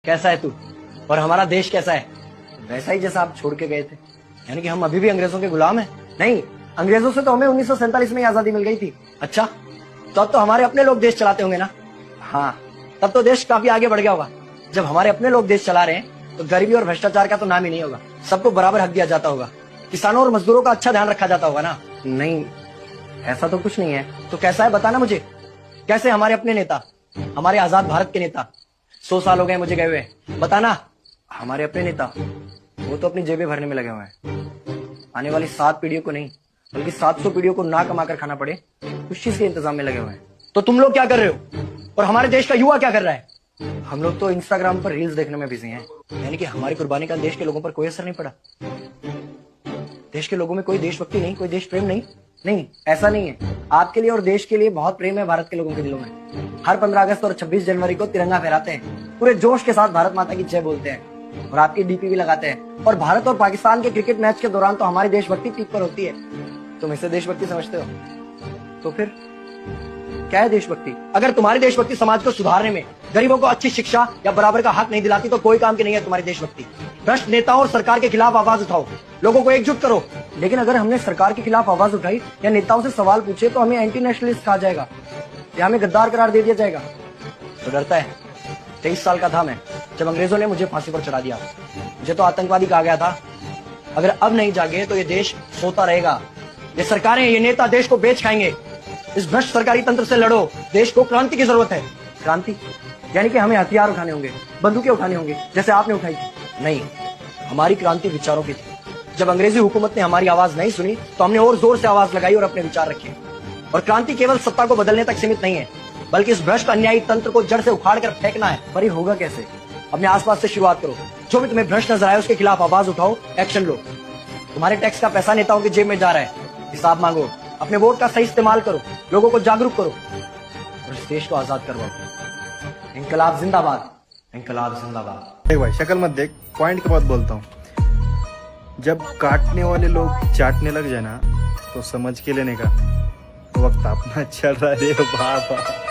कैसा है तू और हमारा देश कैसा है? वैसा ही जैसा आप छोड़ के गए थे। यानी कि हम अभी भी अंग्रेजों के गुलाम हैं? नहीं, अंग्रेजों से तो हमें 1947 में ही आजादी मिल गई थी। अच्छा, तो अब तो हमारे अपने लोग देश चलाते होंगे ना? हाँ, तब तो देश काफी आगे बढ़ गया होगा। जब हमारे अपने लोग देश चला रहे हैं तो गरीबी और भ्रष्टाचार का तो नाम ही नहीं होगा। सबको बराबर हक दिया जाता होगा, किसानों और मजदूरों का अच्छा ध्यान रखा जाता होगा ना? नहीं, ऐसा तो कुछ नहीं है। तो कैसा है बताना मुझे। कैसे हमारे अपने नेता, हमारे आजाद भारत के नेता 100 साल हो गए मुझे गए हुए, बताना। हमारे अपने नेता वो तो अपनी जेबें भरने में लगे हुए हैं। आने वाली 7 पीढ़ियों को नहीं बल्कि 700 पीढ़ियों को ना कमा कर खाना पड़े उस चीज के इंतजाम में लगे हुए हैं। तो तुम लोग क्या कर रहे हो और हमारे देश का युवा क्या कर रहा है? हम लोग तो इंस्टाग्राम पर रील्स देखने में बिजी हैं। यानी कि हमारी कुर्बानी का देश के लोगों पर कोई असर नहीं पड़ा। देश के लोगों में कोई देशभक्ति नहीं, कोई देश प्रेम नहीं। नहीं, ऐसा नहीं है। आपके लिए और देश के लिए बहुत प्रेम है भारत के लोगों के दिलों में। हर 15 अगस्त और 26 जनवरी को तिरंगा फहराते हैं, पूरे जोश के साथ भारत माता की जय बोलते हैं और आपकी डीपी भी लगाते हैं। और भारत और पाकिस्तान के क्रिकेट मैच के दौरान तो हमारी देशभक्ति पीक पर होती है। तुम इसे देशभक्ति समझते हो? तो फिर क्या है देशभक्ति? अगर तुम्हारी देशभक्ति समाज को सुधारने में, गरीबों को अच्छी शिक्षा या बराबर का हक नहीं दिलाती तो कोई काम की नहीं है तुम्हारी देशभक्ति। भ्रष्ट नेताओं और सरकार के खिलाफ आवाज उठाओ, लोगों को एकजुट करो। लेकिन अगर हमने सरकार के खिलाफ आवाज उठाई या नेताओं से सवाल पूछे तो हमें एंटी नेशनलिस्ट कहा जाएगा या हमें गद्दार करार दे दिया जाएगा। तो डरता है। 23 साल का था मैं जब अंग्रेजों ने मुझे फांसी पर चढ़ा दिया। मुझे तो आतंकवादी कहा गया था। अगर अब नहीं जागे तो ये देश सोता रहेगा। ये सरकारें, ये नेता देश को बेच खाएंगे। इस भ्रष्ट सरकारी तंत्र से लड़ो। देश को क्रांति की जरूरत है। क्रांति यानी कि हमें हथियार उठाने होंगे, बंदूकें उठानी होंगी जैसे आपने उठाई थी। नहीं, हमारी क्रांति विचारों की थी। जब अंग्रेजी हुकूमत ने हमारी आवाज नहीं सुनी तो हमने और जोर से आवाज लगाई और अपने विचार रखे। और क्रांति केवल सत्ता को बदलने तक सीमित नहीं है बल्कि इस भ्रष्ट अन्यायी तंत्र को जड़ से उखाड़ कर फेंकना है। पर ये होगा कैसे? अपने आसपास से शुरुआत करो। जो भी तुम्हें भ्रष्ट नजर आए उसके खिलाफ आवाज उठाओ, एक्शन लो। तुम्हारे टैक्स का पैसा नेताओं की जेब में जा रहा है, हिसाब मांगो। अपने वोट का सही इस्तेमाल करो, लोगों को जागरूक करो और इस देश को आजाद करवाओ। इंकलाब जिंदाबाद, इंकलाब जिंदाबाद। देख भाई, शक्ल मत देख, पॉइंट के बाद बोलता हूँ। जब काटने वाले लोग चाटने लग जाए ना तो समझ के लेने का वक्त अपना चल रहा है रे बाबा।